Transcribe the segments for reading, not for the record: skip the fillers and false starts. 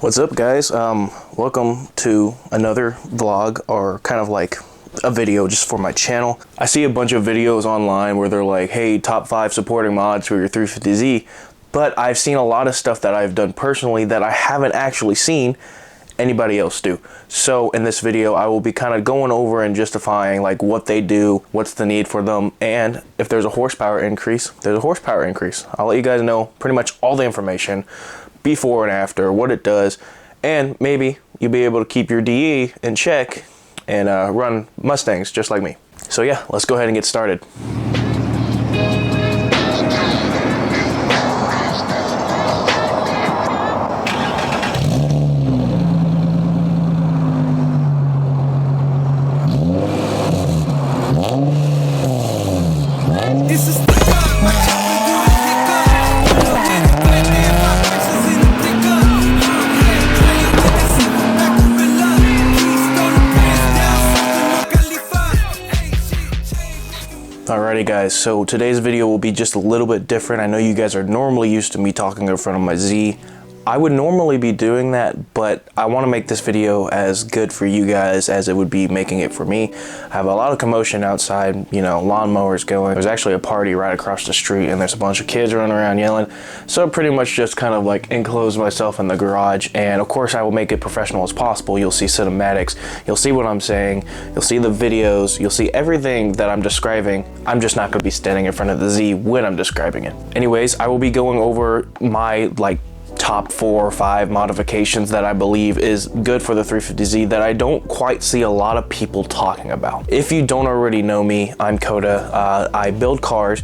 What's up, guys? Welcome to another vlog, or kind of like a video just for my channel. I see a bunch of videos online where they're like, hey, top 5 supporting mods for your 350Z, but I've seen a lot of stuff that I've done personally that I haven't actually seen anybody else do. So in this video, I will be kind of going over and justifying like what they do, what's the need for them, and if there's a horsepower increase, there's a horsepower increase. I'll let you guys know pretty much all the information before and after, what it does, and maybe you'll be able to keep your DE in check and run Mustangs just like me. So yeah, let's go ahead and get started. Alrighty guys, so today's video will be just a little bit different. I know you guys are normally used to me talking in front of my Z. I would normally be doing that, but I want to make this video as good for you guys as it would be making it for me. I have a lot of commotion outside, you know, lawnmowers going. There's actually a party right across the street and there's a bunch of kids running around yelling. So I pretty much just kind of like enclose myself in the garage, and of course I will make it professional as possible. You'll see cinematics, you'll see what I'm saying, you'll see the videos, you'll see everything that I'm describing. I'm just not going to be standing in front of the Z when I'm describing it. Anyways, I will be going over my top 4 or 5 modifications that I believe is good for the 350Z that I don't quite see a lot of people talking about. If you don't already know me, I'm Coda. I build cars,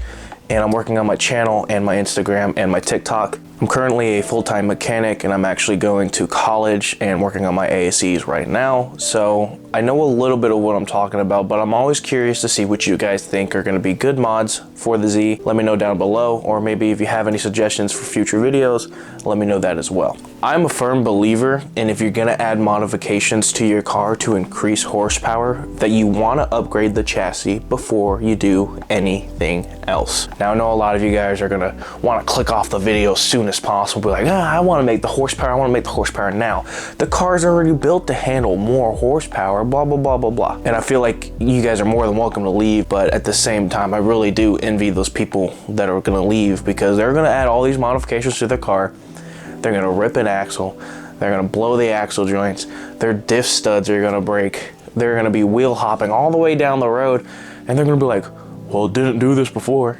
and I'm working on my channel and my Instagram and my TikTok. I'm currently a full-time mechanic, and I'm actually going to college and working on my ASEs right now. So I know a little bit of what I'm talking about, but I'm always curious to see what you guys think are going to be good mods for the Z. Let me know down below, or maybe if you have any suggestions for future videos, let me know that as well. I'm a firm believer in, if you're going to add modifications to your car to increase horsepower, that you want to upgrade the chassis before you do anything else. Now I know a lot of you guys are going to want to click off the video soon as possible, be like, I want to make the horsepower, I want to make the horsepower now. The car's already built to handle more horsepower, blah blah blah blah blah. And I feel like you guys are more than welcome to leave, but at the same time I really do envy those people that are going to leave, because they're going to add all these modifications to their car. They're going to rip an axle, they're going to blow the axle joints, their diff studs are going to break, they're going to be wheel hopping all the way down the road, and they're going to be like, well, it didn't do this before.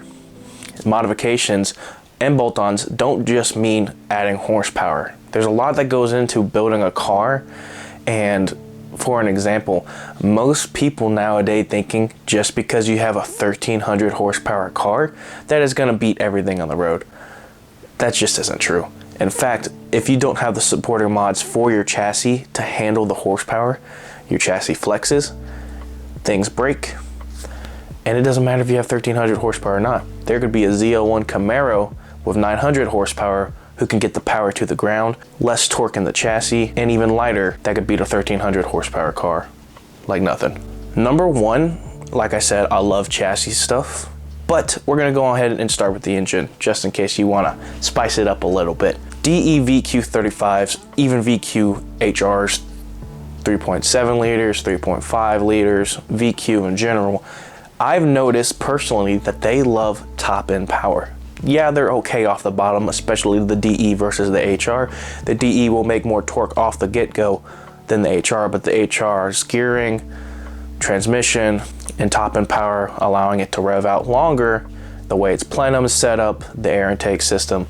Modifications and bolt-ons don't just mean adding horsepower. There's a lot that goes into building a car, and for an example, most people nowadays thinking just because you have a 1300 horsepower car that is going to beat everything on the road. That just isn't true. In fact, if you don't have the supporting mods for your chassis to handle the horsepower, your chassis flexes, things break, and it doesn't matter if you have 1300 horsepower or not. There could be a Z01 Camaro with 900 horsepower who can get the power to the ground, less torque in the chassis, and even lighter, that could beat a 1300 horsepower car like nothing. Number 1, like I said, I love chassis stuff, but we're gonna go ahead and start with the engine just in case you wanna spice it up a little bit. DE VQ35s, even VQ HRs, 3.7 liters, 3.5 liters, VQ in general, I've noticed personally that they love top end power. Yeah, they're okay off the bottom, especially the DE versus the HR. The DE will make more torque off the get-go than the HR, but the HR's gearing, transmission, and top end power, allowing it to rev out longer, the way its plenum is set up, the air intake system,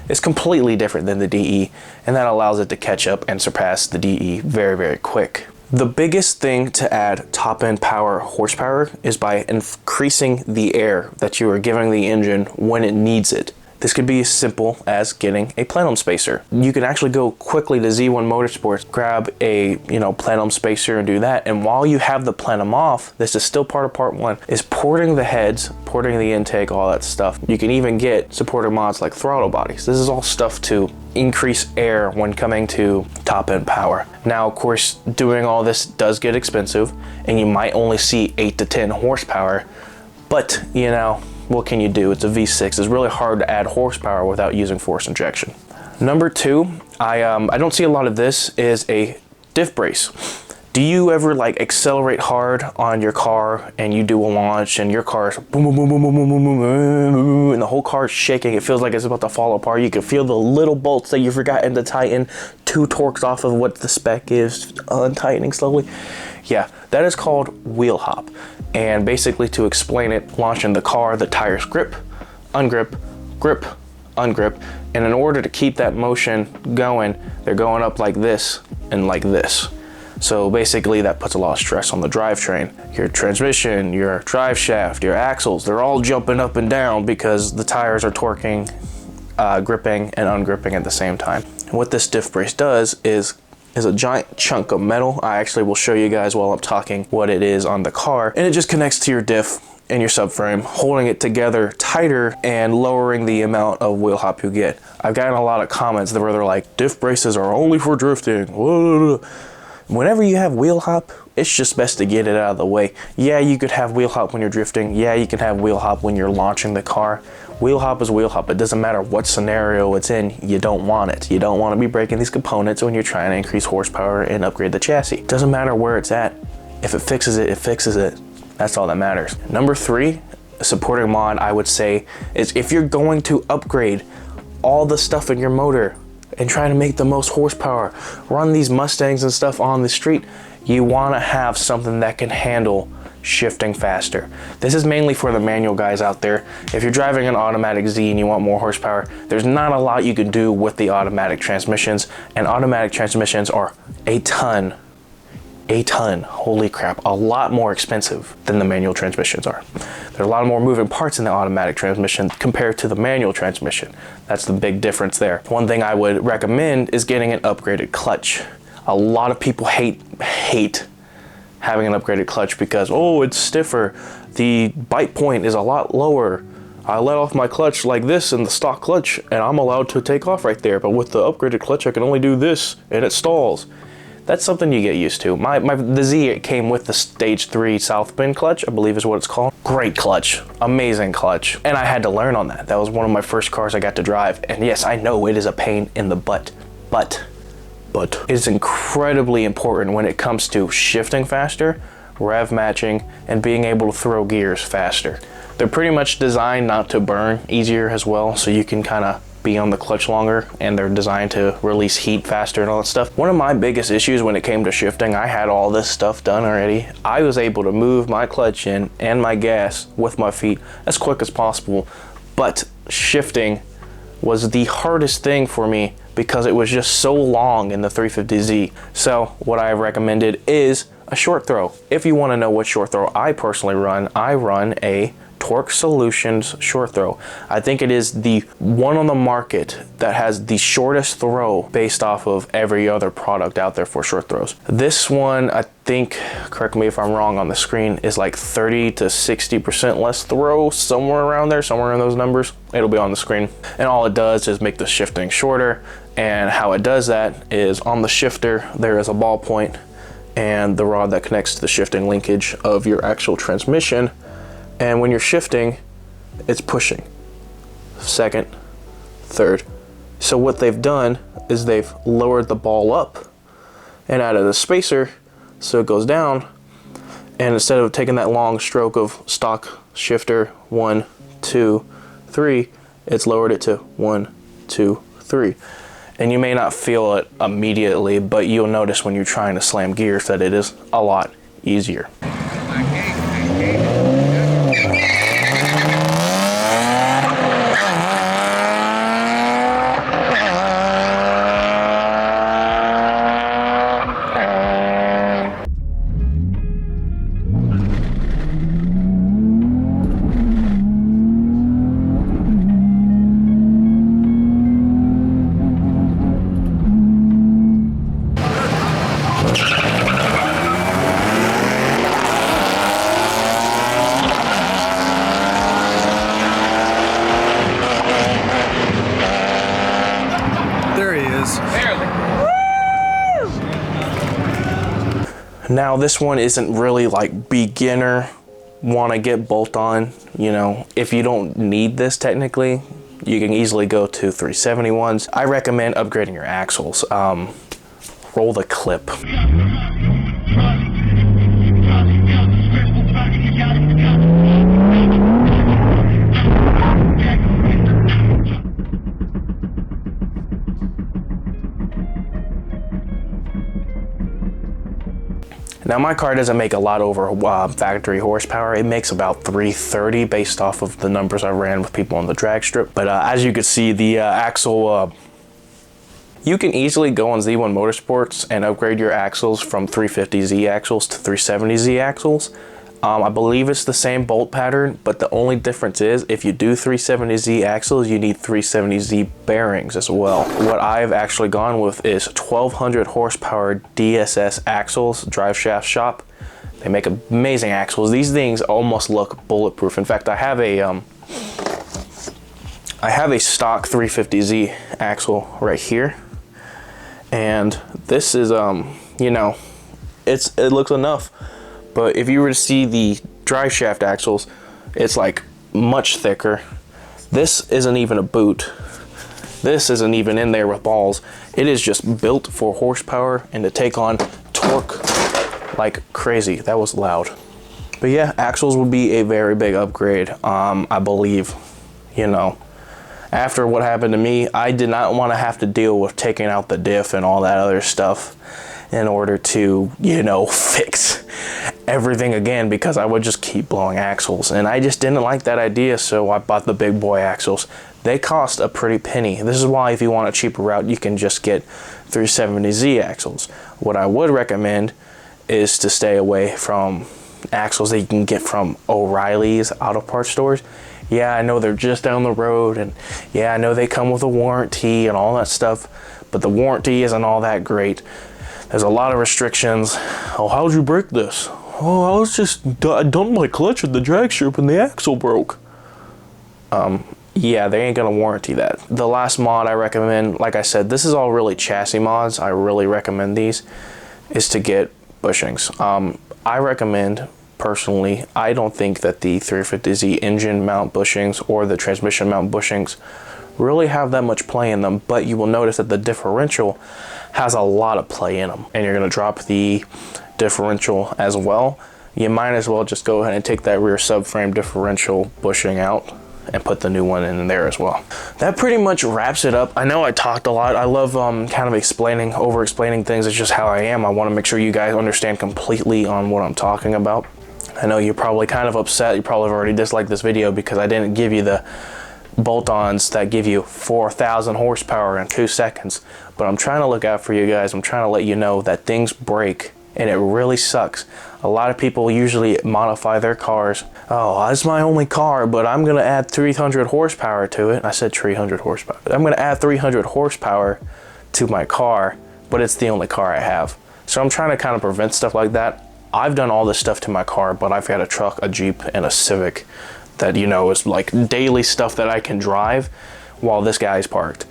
is completely different than the DE, and that allows it to catch up and surpass the DE very, very quick. The biggest thing to add top end power horsepower is by increasing the air that you are giving the engine when it needs it. This could be as simple as getting a Plenum Spacer. You can actually go quickly to Z1 Motorsports, grab a Plenum Spacer and do that. And while you have the plenum off, this is still part of part 1, is porting the heads, porting the intake, all that stuff. You can even get supporter mods like throttle bodies. This is all stuff to increase air when coming to top end power. Now, of course, doing all this does get expensive, and you might only see 8 to 10 horsepower, but what can you do? It's a V6. It's really hard to add horsepower without using force injection. Number 2, I don't see a lot of this, is a diff brace. Do you ever like accelerate hard on your car and you do a launch and your car is boom, boom, boom, boom, boom, boom, boom, boom, boom, and the whole car is shaking? It feels like it's about to fall apart. You can feel the little bolts that you've forgotten to tighten 2 torques off of what the spec is, untightening slowly. Yeah, that is called wheel hop. And basically, to explain it, launching the car, the tires grip, ungrip, grip, ungrip, and in order to keep that motion going, they're going up like this and like this. So basically that puts a lot of stress on the drivetrain. Your transmission, your drive shaft, your axles, they're all jumping up and down because the tires are torquing, gripping and ungripping at the same time. And what this diff brace does is a giant chunk of metal. I actually will show you guys while I'm talking what it is on the car. And it just connects to your diff and your subframe, holding it together tighter and lowering the amount of wheel hop you get. I've gotten a lot of comments where they're like, diff braces are only for drifting. Whenever you have wheel hop, it's just best to get it out of the way. Yeah, you could have wheel hop when you're drifting. Yeah, you can have wheel hop when you're launching the car. Wheel hop is wheel hop. It doesn't matter what scenario it's in, you don't want it. You don't want to be breaking these components when you're trying to increase horsepower and upgrade the chassis. It doesn't matter where it's at. If it fixes it, it fixes it. That's all that matters. Number 3, a supporting mod I would say is if you're going to upgrade all the stuff in your motor and trying to make the most horsepower, run these Mustangs and stuff on the street, you want to have something that can handle shifting faster. This is mainly for the manual guys out there. If you're driving an automatic Z and you want more horsepower, there's not a lot you can do with the automatic transmissions, and automatic transmissions are a ton, holy crap, a lot more expensive than the manual transmissions are. There are a lot more moving parts in the automatic transmission compared to the manual transmission. That's the big difference there. One thing I would recommend is getting an upgraded clutch. A lot of people hate having an upgraded clutch because, oh, it's stiffer. The bite point is a lot lower. I let off my clutch like this in the stock clutch and I'm allowed to take off right there. But with the upgraded clutch, I can only do this and it stalls. That's something you get used to. The Z, it came with the stage 3 south bend clutch, I believe is what it's called. Great clutch, amazing clutch. And I had to learn on that. That was one of my first cars I got to drive. And yes, I know it is a pain in the butt, but it's incredibly important when it comes to shifting faster, rev matching, and being able to throw gears faster. They're pretty much designed not to burn, easier as well, so you can kind of be on the clutch longer, and they're designed to release heat faster and all that stuff. One of my biggest issues when it came to shifting, I had all this stuff done already. I was able to move my clutch in and my gas with my feet as quick as possible, but shifting was the hardest thing for me because it was just so long in the 350Z. So what I recommended is a short throw. If you want to know what short throw I personally run, I run a Torque Solutions short throw. I think it is the one on the market that has the shortest throw based off of every other product out there for short throws. This one, I think, correct me if I'm wrong on the screen, is like 30 to 60% less throw, somewhere around there, somewhere in those numbers. It'll be on the screen. And all it does is make the shifting shorter. And how it does that is on the shifter, there is a ball point and the rod that connects to the shifting linkage of your actual transmission. And when you're shifting, it's pushing. Second, third. So what they've done is they've lowered the ball up and added a spacer so it goes down. And instead of taking that long stroke of stock shifter, 1, 2, 3, it's lowered it to 1, 2, 3. And you may not feel it immediately, but you'll notice when you're trying to slam gears that it is a lot easier. Now this one isn't really like beginner want to get bolt on, you know, if you don't need this technically, You can easily go to 370 ones. I recommend upgrading your axles. Roll the clip. Now my car doesn't make a lot over factory horsepower. It makes about 330 based off of the numbers I ran with people on the drag strip. But as you can see, the axle, you can easily go on Z1 Motorsports and upgrade your axles from 350Z axles to 370Z axles. I believe it's the same bolt pattern, but the only difference is if you do 370Z axles, you need 370Z bearings as well. What I've actually gone with is 1200 horsepower DSS axles, drive shaft shop. They make amazing axles. These things almost look bulletproof. In fact, I have a stock 350Z axle right here, and this is you know, it looks enough. But if you were to see the drive shaft axles, it's like much thicker. This isn't even a boot. This isn't even in there with balls. It is just built for horsepower and to take on torque like crazy. That was loud. But yeah, axles would be a very big upgrade, I believe. You know, after what happened to me, I did not want to have to deal with taking out the diff and all that other stuff in order to, you know, fix everything again, because I would just keep blowing axles, and I just didn't like that idea. So I bought the big boy axles. They cost a pretty penny. This is why if you want a cheaper route, you can just get 370Z axles. What I would recommend is to stay away from axles that you can get from O'Reilly's auto parts stores. Yeah, I know they're just down the road, and yeah, I know they come with a warranty and all that stuff, but the warranty isn't all that great. There's a lot of restrictions. Oh, how'd you break this? Oh, I was just done my clutch at the drag strip and the axle broke. Yeah, they ain't gonna warranty that. The last mod I recommend, like I said, this is all really chassis mods. I really recommend these, is to get bushings. I recommend, personally, I don't think that the 350Z engine mount bushings or the transmission mount bushings really have that much play in them, but you will notice that the differential has a lot of play in them, and you're going to drop the differential as well. You might as well just go ahead and take that rear subframe differential bushing out and put the new one in there as well. That pretty much wraps it up. I know I talked a lot. I love kind of over explaining things. It's just how I am. I want to make sure you guys understand completely on what I'm talking about. I know you're probably kind of upset. You probably have already disliked this video because I didn't give you the bolt-ons that give you 4,000 horsepower in 2 seconds. But I'm trying to look out for you guys. I'm trying to let you know that things break, and it really sucks. A lot of people usually modify their cars. Oh, that's my only car, but I'm gonna add 300 horsepower to it. I said 300 horsepower. I'm gonna add 300 horsepower to my car, but it's the only car I have. So I'm trying to kind of prevent stuff like that. I've done all this stuff to my car, but I've got a truck, a Jeep, and a Civic that, you know, is like daily stuff that I can drive while this guy's parked.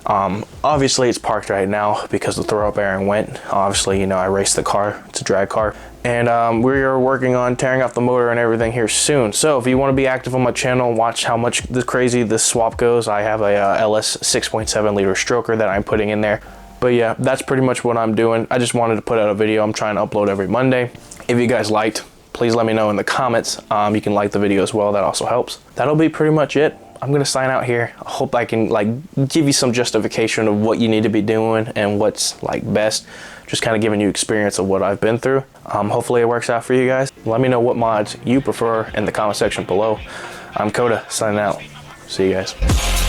Obviously it's parked right now because the throw up bearing went. Obviously, you know, I raced the car. It's a drag car. And we are working on tearing off the motor and everything here soon. So if you want to be active on my channel, watch how much crazy this swap goes. I have a LS 6.7 liter stroker that I'm putting in there. But yeah, that's pretty much what I'm doing. I just wanted to put out a video. I'm trying to upload every Monday. If you guys liked, please let me know in the comments. You can like the video as well. That also helps. That'll be pretty much it. I'm gonna sign out here. I hope I can like give you some justification of what you need to be doing and what's like best. Just kind of giving you experience of what I've been through. Hopefully it works out for you guys. Let me know what mods you prefer in the comment section below. I'm Coda, signing out. See you guys.